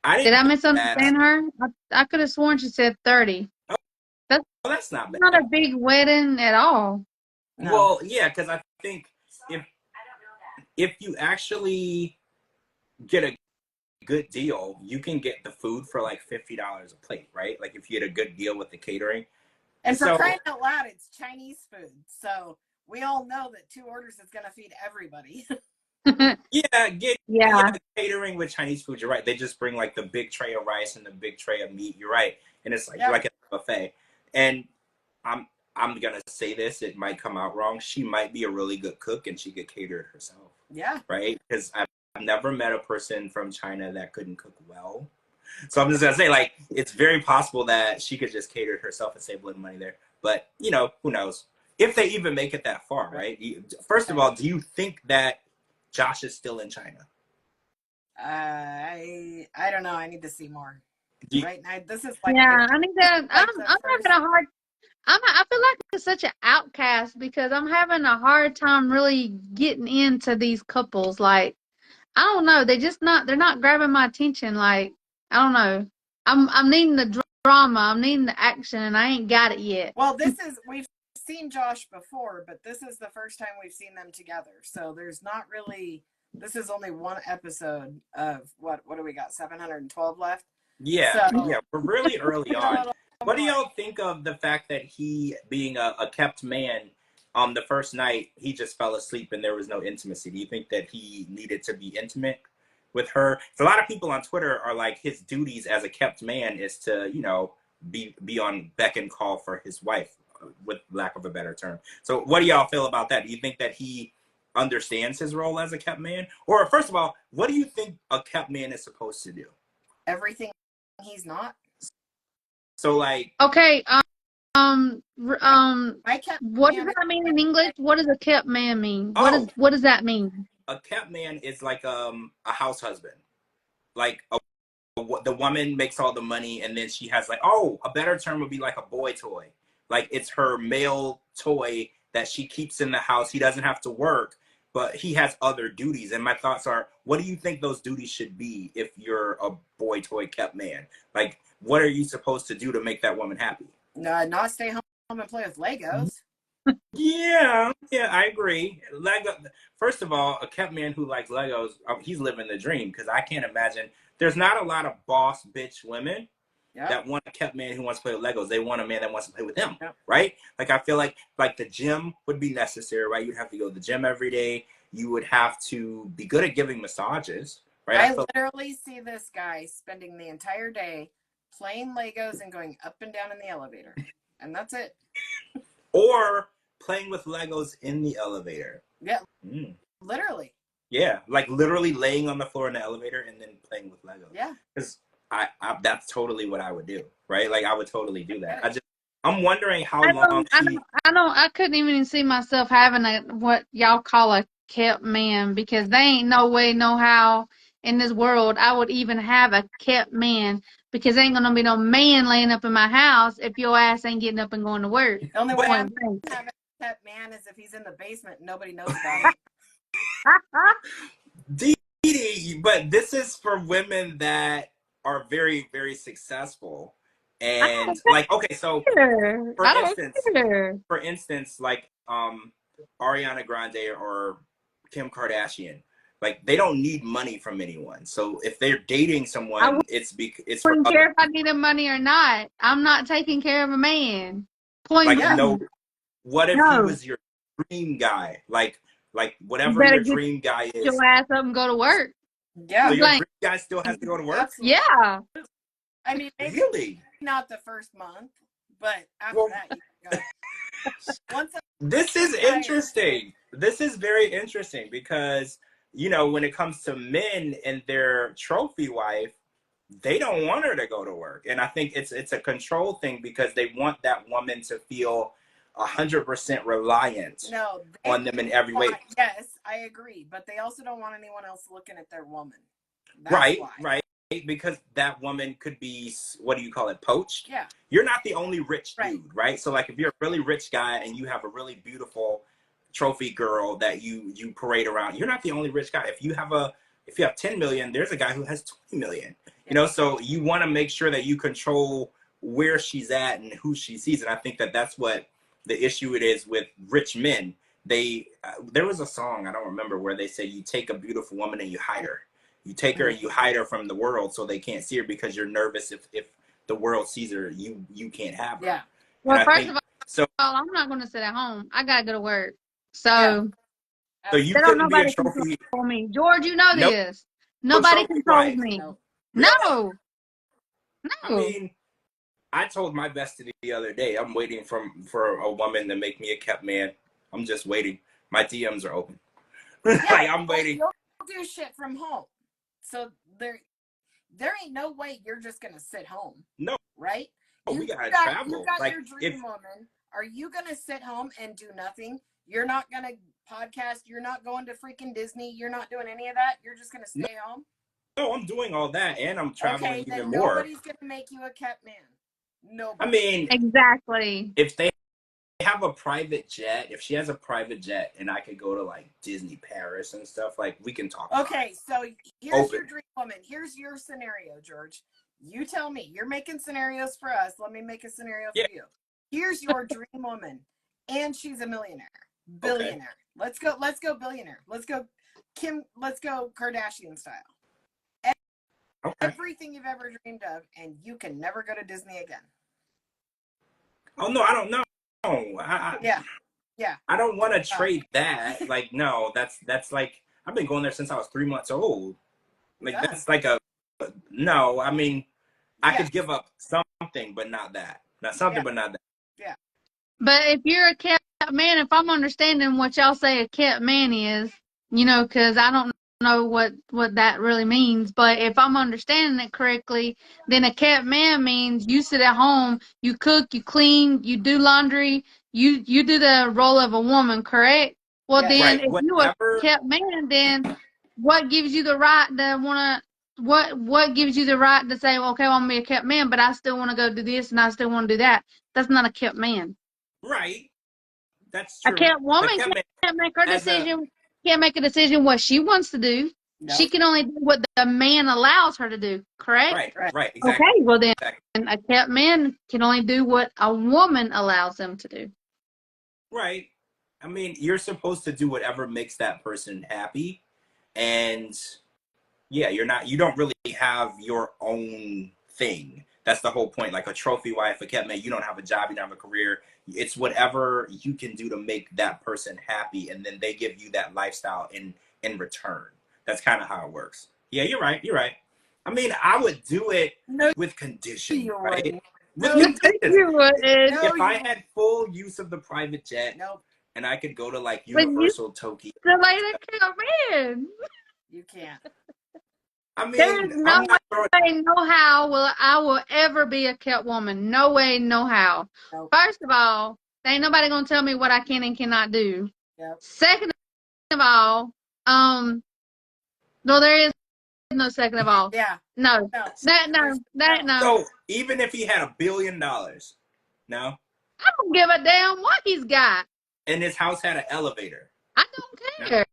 I Did didn't I know that. misunderstand her? I could have sworn she said 30. Oh, That's well, that's not bad. not a big wedding at all. No. Well, yeah, because I think if you actually get a good deal, you can get the food for like $50 a plate, right? Like if you get a good deal with the catering. And for So crying out loud, it's Chinese food. So we all know that 2 orders is going to feed everybody. yeah, catering with Chinese food, you're right. They just bring like the big tray of rice and the big tray of meat. You're right. And it's like a buffet. And I'm gonna say this, it might come out wrong. She might be a really good cook and she could cater it herself. Yeah. Right? Because I've never met a person from China that couldn't cook well. So I'm just gonna say, like, it's very possible that she could just cater it herself and save a little money there. But you know, who knows? If they even make it that far, right? First of all, do you think that Josh is still in China? I don't know. I need to see more. Right now, this is like I need that. I'm having a hard. I feel like it's such an outcast because I'm having a hard time really getting into these couples. Like, I don't know, they're not grabbing my attention. Like, I don't know. I'm needing the drama, I'm needing the action, and I ain't got it yet. Well, we've seen Josh before, but this is the first time we've seen them together. So there's not really. This is only one episode of what do we got? 712 left. Yeah, yeah, we're really early on. What do y'all think of the fact that he, being a kept man, the first night he just fell asleep and there was no intimacy? Do you think that he needed to be intimate with her? So a lot of people on Twitter are like, his duties as a kept man is to, you know, be on beck and call for his wife, with lack of a better term. So what do y'all feel about that? Do you think that he understands his role as a kept man? Or first of all, what do you think a kept man is supposed to do? Everything he's not. So like, okay, My what does that mean in English? What does a kept man mean? What does that mean? A kept man is like a house husband. Like the woman makes all the money and then she has like, a better term would be like a boy toy. Like it's her male toy that she keeps in the house. He doesn't have to work, but he has other duties. And my thoughts are, what do you think those duties should be if you're a boy toy kept man? Like, what are you supposed to do to make that woman happy? Not stay home and play with Legos. Yeah, I agree. Lego. First of all, a kept man who likes Legos, he's living the dream, because I can't imagine. There's not a lot of boss bitch women that want a kept man who wants to play with Legos. They want a man that wants to play with them, right? Like I feel like the gym would be necessary, right? You'd have to go to the gym every day. You would have to be good at giving massages, right? I literally see this guy spending the entire day playing Legos and going up and down in the elevator, and that's it. Or playing with Legos in the elevator. Yeah, literally. Yeah, like literally laying on the floor in the elevator and then playing with Legos. Yeah, because I that's totally what I would do, right? Like I would totally do that. I'm wondering how long. I couldn't even see myself having what y'all call a kept man, because they ain't no way, no how in this world I would even have a kept man, because ain't gonna be no man laying up in my house if your ass ain't getting up and going to work. The only way I'm gonna have a kept man is if he's in the basement and nobody knows about it. But this is for women that are very, very successful. And like, okay, so for instance, like Ariana Grande or Kim Kardashian, like they don't need money from anyone. So if they're dating someone, it's I wouldn't care if I needed money or not. I'm not taking care of a man. What if he was your dream guy? Like whatever your dream guy is. Your ass up and go to work. Yeah. So your dream guy still has to go to work? Absolutely. Yeah. I mean, maybe really? Not the first month, but after that, you go. This is interesting. This is very interesting because, you know, when it comes to men and their trophy wife, they don't want her to go to work. And I think it's a control thing because they want that woman to feel 100% reliant on them in every way. Yes, I agree. But they also don't want anyone else looking at their woman. That's right, why. right. Because that woman could be, what do you call it, poached? Yeah. You're not the only rich Right. dude, right? So like if you're a really rich guy and you have a really beautiful trophy girl that you parade around, you're not the only rich guy. If you have 10 million, there's a guy who has 20 million. You know, so you want to make sure that you control where she's at and who she sees. And I think that that's what the issue it is with rich men. There was a song, I don't remember, where they say you take a beautiful woman and you hide her. You take her and you hide her from the world so they can't see her because you're nervous if the world sees her, you can't have her. Yeah. Well, And first of all, I'm not going to sit at home. I got to go to work. So, So you they don't couldn't be a nobody trophy. control me. George, you know Nope. this. Nobody trophy controls wife. me. No. No. I mean, I told my bestie the other day, I'm waiting for a woman to make me a kept man. I'm just waiting. My DMs are open. Yeah, Like I'm waiting. You'll do shit from home. So there ain't no way you're just gonna sit home. No. Right? We gotta travel. You got like your dream woman. Are you gonna sit home and do nothing? You're not gonna podcast. You're not going to freaking Disney. You're not doing any of that. You're just gonna stay home. No, I'm doing all that, and I'm traveling Okay, then even more. nobody's gonna make you a kept man. Nobody. I mean, Exactly. if they have a private jet, if she has a private jet, and I could go to like Disney Paris and stuff, like we can talk. Okay, so here's your dream woman. Here's your scenario, George. You tell me. You're making scenarios for us. Let me make a scenario for you. Here's your dream woman, and she's a millionaire, billionaire. Okay. Let's go billionaire. Let's go Kardashian style. Everything you've ever dreamed of, and you can never go to Disney again. Oh no, I don't know. Yeah. I don't want to trade that. Like, no, that's like I've been going there since I was 3 months old. Like that's like no. I mean, I could give up something, but not that. Not something, but not that. Yeah. But if you're a kept man, if I'm understanding what y'all say a kept man is, you know, because I don't know what that really means, but if I'm understanding it correctly, then a kept man means you sit at home, you cook, you clean, you do laundry, you do the role of a woman, correct? Well, then if you a kept man, then what gives you the right to want to, what gives you the right to say, well, okay, well, I'm going to be a kept man, but I still want to go do this and I still want to do that? That's not a kept man. Right. That's true. A kept woman can't make her decision. Can't make a decision what she wants to do. No. She can only do what the man allows her to do. Correct? Right. Exactly. Okay. Well, then a kept man can only do what a woman allows them to do. Right. I mean, you're supposed to do whatever makes that person happy, and you don't really have your own thing. That's the whole point. Like a trophy wife, a kept man, you don't have a job, you don't have a career. It's whatever you can do to make that person happy, and then they give you that lifestyle in return. That's kind of how it works. Yeah, you're right. I mean, I would do it with condition, right? With condition. If I had full use of the private jet, and I could go to like Universal Tokyo. The lady kept man. You can't. I mean, there's no way, no how I will ever be a kept woman. No way, no how. Nope. First of all, there ain't nobody gonna tell me what I can and cannot do. Yep. Second of all, no, there is no second of all. Yeah. No. No. So even if he had $1 billion, no? I don't give a damn what he's got. And his house had an elevator. I don't care.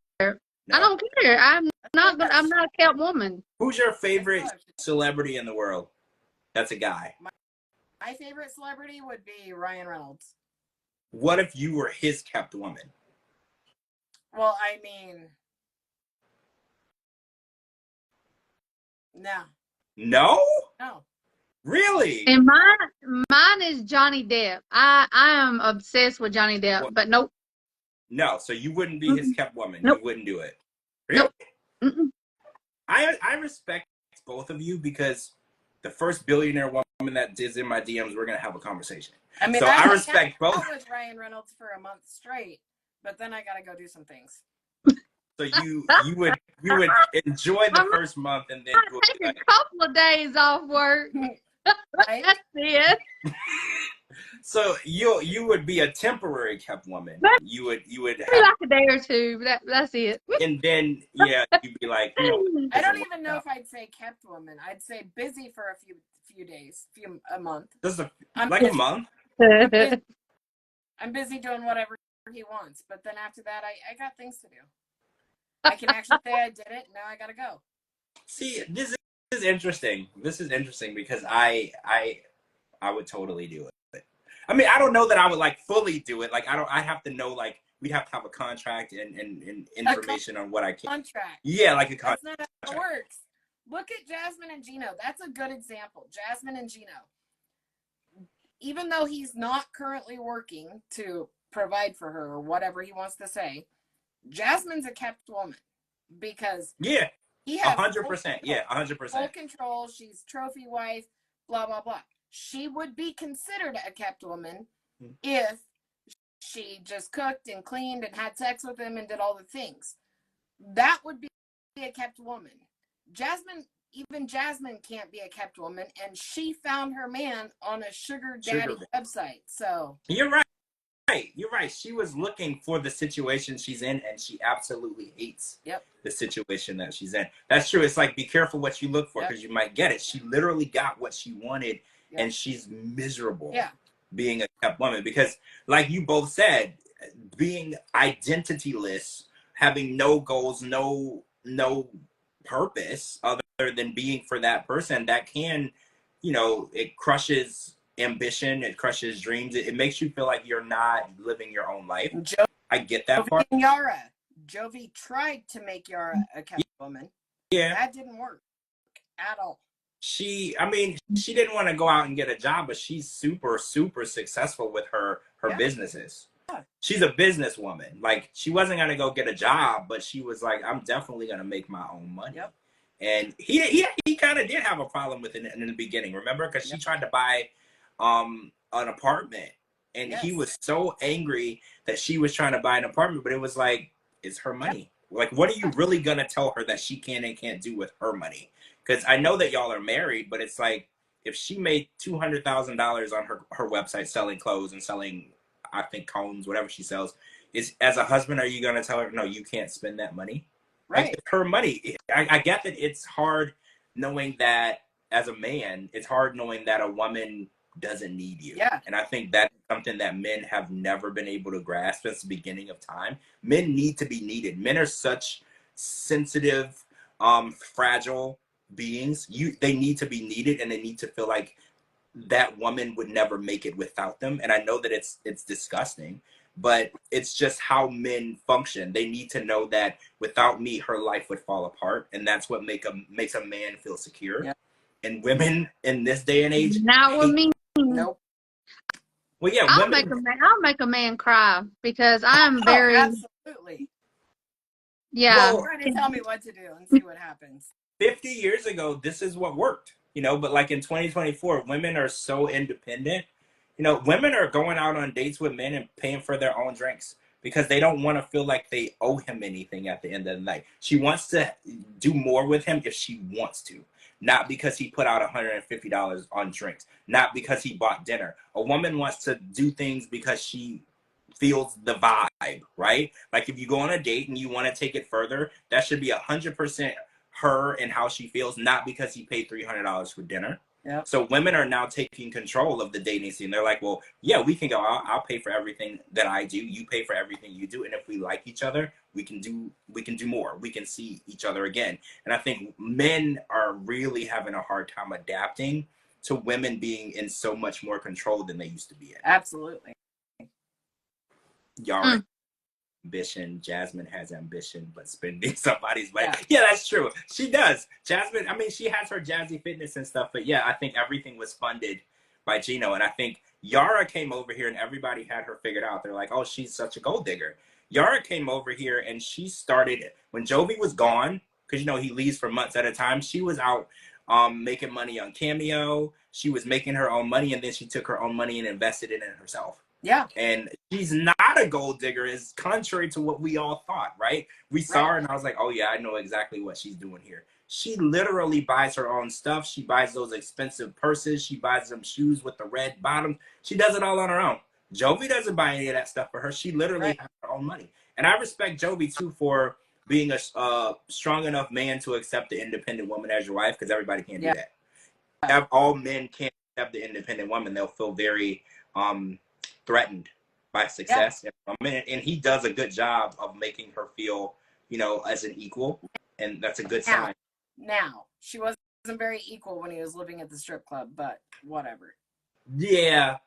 No. I don't care. I'm not a kept woman. Who's your favorite celebrity in the world? That's a guy. My favorite celebrity would be Ryan Reynolds. What if you were his kept woman? Well, I mean, no. No? No. Really? And mine is Johnny Depp. I am obsessed with Johnny Depp, but nope. No, so you wouldn't be his kept woman. Nope. You wouldn't do it. Really? Nope. I respect both of you because the first billionaire woman that is in my DMs, we're gonna have a conversation. I mean, so I respect both. I was Ryan Reynolds for a month straight, but then I gotta go do some things. So you would enjoy the first month and then take a couple of days off work. Right? That's it. So you would be a temporary kept woman. You would Maybe have, like a day or two, but that's it. and then yeah, you'd be like, you know, I don't doesn't even work know out. if I'd say kept woman. I'd say busy for a few days, a month. This is I'm like a busy. month. I'm busy doing whatever he wants, but then after that, I got things to do. I can actually say I did it. Now I gotta go. See, this is interesting. This is interesting because I would totally do it. I mean, I don't know that I would like fully do it. Like I have to know, like we'd have to have a contract and information on what I can. Contract. Yeah, like a contract. That's not how it works. Look at Jasmine and Gino. That's a good example. Jasmine and Gino. Even though he's not currently working to provide for her or whatever he wants to say, Jasmine's a kept woman because Yeah, he has 100%. Yeah, full 100%. control. She's trophy wife, blah, blah, blah. She would be considered a kept woman if she just cooked and cleaned and had sex with him and did all the things. That would be a kept woman. Even Jasmine can't be a kept woman, and she found her man on a sugar daddy website. So you're right. You're right. She was looking for the situation she's in, and she absolutely hates the situation that she's in. That's true. It's like, be careful what you look for because you might get it. She literally got what she wanted, and she's miserable being a kept woman because, like you both said, being identityless, having no goals, no purpose other than being for that person, that can, you know, it crushes ambition, it crushes dreams, it makes you feel like you're not living your own life. I get that part. Yara. Jovi tried to make Yara a kept woman. Yeah. That didn't work at all. She didn't want to go out and get a job, but she's super successful with her businesses. She's a businesswoman. Like, she wasn't gonna go get a job, but she was like, I'm definitely gonna make my own money. And he kind of did have a problem with it in the beginning, remember? Because she tried to buy an apartment, and he was so angry that she was trying to buy an apartment, but it was like, it's her money. Like, what are you really gonna tell her that she can and can't do with her money? Because I know that y'all are married, but it's like, if she made $200,000 on her website selling clothes and selling, I think, combs, whatever she sells, is, as a husband, are you going to tell her, no, you can't spend that money? Right. Like, it's her money. I get that it's hard knowing that, as a man, it's hard knowing that a woman doesn't need you. Yeah. And I think that's something that men have never been able to grasp since the beginning of time. Men need to be needed. Men are such sensitive, fragile beings. They need to be needed, and they need to feel like that woman would never make it without them. And I know that it's disgusting, but it's just how men function. They need to know that without me, her life would fall apart, and that's what makes a man feel secure. Yeah. And women in this day and age, not with me. Nope. Well, yeah, I'll make a man cry because I'm very absolutely. Yeah. Well, Trying to tell me what to do and see what happens. 50 years ago, this is what worked, you know, but like in 2024, women are so independent. You know, women are going out on dates with men and paying for their own drinks because they don't want to feel like they owe him anything at the end of the night. She wants to do more with him if she wants to, not because he put out $150 on drinks, not because he bought dinner. A woman wants to do things because she feels the vibe, right? Like, if you go on a date and you want to take it further, that should be 100% her and how she feels, not because he paid $300 for dinner. Yep. So women are now taking control of the dating scene. They're like, well, yeah, we can go out. I'll pay for everything that I do. You pay for everything you do. And if we like each other, we can do more. We can see each other again. And I think men are really having a hard time adapting to women being in so much more control than they used to be in. Absolutely. Yara ambition. Jasmine has ambition, but spending somebody's money. Yeah, that's true. She does. Jasmine, I mean, she has her Jazzy Fitness and stuff, but yeah, I think everything was funded by Gino. And I think Yara came over here and everybody had her figured out. They're like, oh, she's such a gold digger. Yara came over here and she started, when Jovi was gone, because, you know, he leaves for months at a time, she was out making money on Cameo. She was making her own money, and then she took her own money and invested it in herself. Yeah. And she's not a gold digger, is contrary to what we all thought, right? We saw her and I was like, oh yeah, I know exactly what she's doing here. She literally buys her own stuff. She buys those expensive purses. She buys them shoes with the red bottoms. She does it all on her own. Jovi doesn't buy any of that stuff for her. She literally has her own money. And I respect Jovi, too, for being a strong enough man to accept the independent woman as your wife, because everybody can't do that. If all men can't accept the independent woman, they'll feel very threatened by success. And he does a good job of making her feel, you know, as an equal. And that's a good sign. Now, she wasn't very equal when he was living at the strip club, but whatever. Yeah,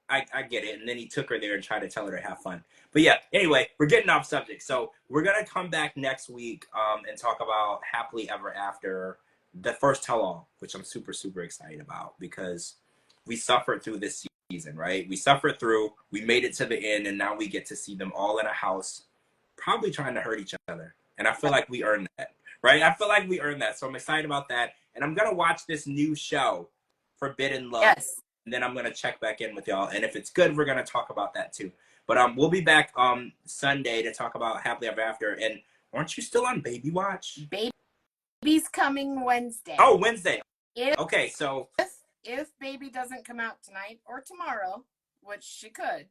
I get it. And then he took her there and tried to tell her to have fun. But yeah, anyway, we're getting off subject. So we're going to come back next week and talk about Happily Ever After, the first tell-all, which I'm super, super excited about, because we suffered through this season, right? We suffered through, we made it to the end, and now we get to see them all in a house, probably trying to hurt each other. And I feel like we earned that, right? I feel like we earned that. So I'm excited about that. And I'm going to watch this new show, Forbidden Love. Yes. And then I'm going to check back in with y'all. And if it's good, we're going to talk about that too. But we'll be back Sunday to talk about Happily Ever After. And aren't you still on Baby Watch? Baby's coming Wednesday. Oh, Wednesday. Okay, so if Baby doesn't come out tonight or tomorrow, which she could,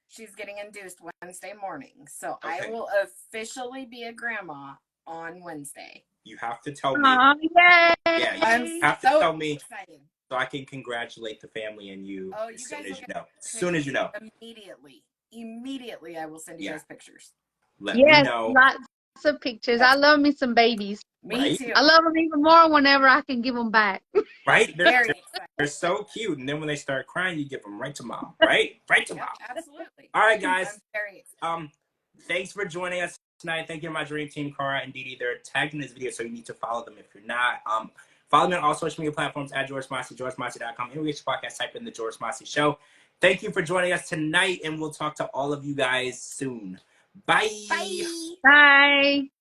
she's getting induced Wednesday morning. So I will officially be a grandma on Wednesday. You have to tell me. Yay. Yeah, you have to tell me excited. So I can congratulate the family and you, Oh, as soon as you know. As soon as you know. Immediately, I will send you guys pictures. Let me know. Lots of pictures. I love me some babies. Me too. I love them even more whenever I can give them back. Right? They're so cute. And then when they start crying, you give them right to mom. Right? Right to mom. Absolutely. All right, guys. I'm very excited. Thanks for joining us tonight. Thank you to my dream team, Cara and Didi. They're tagged in this video, so you need to follow them if you're not. Follow me on all social media platforms at George Mossey, GeorgeMossey.com. Anyway, your podcast, type in the George Mossey Show. Thank you for joining us tonight, and we'll talk to all of you guys soon. Bye. Bye. Bye.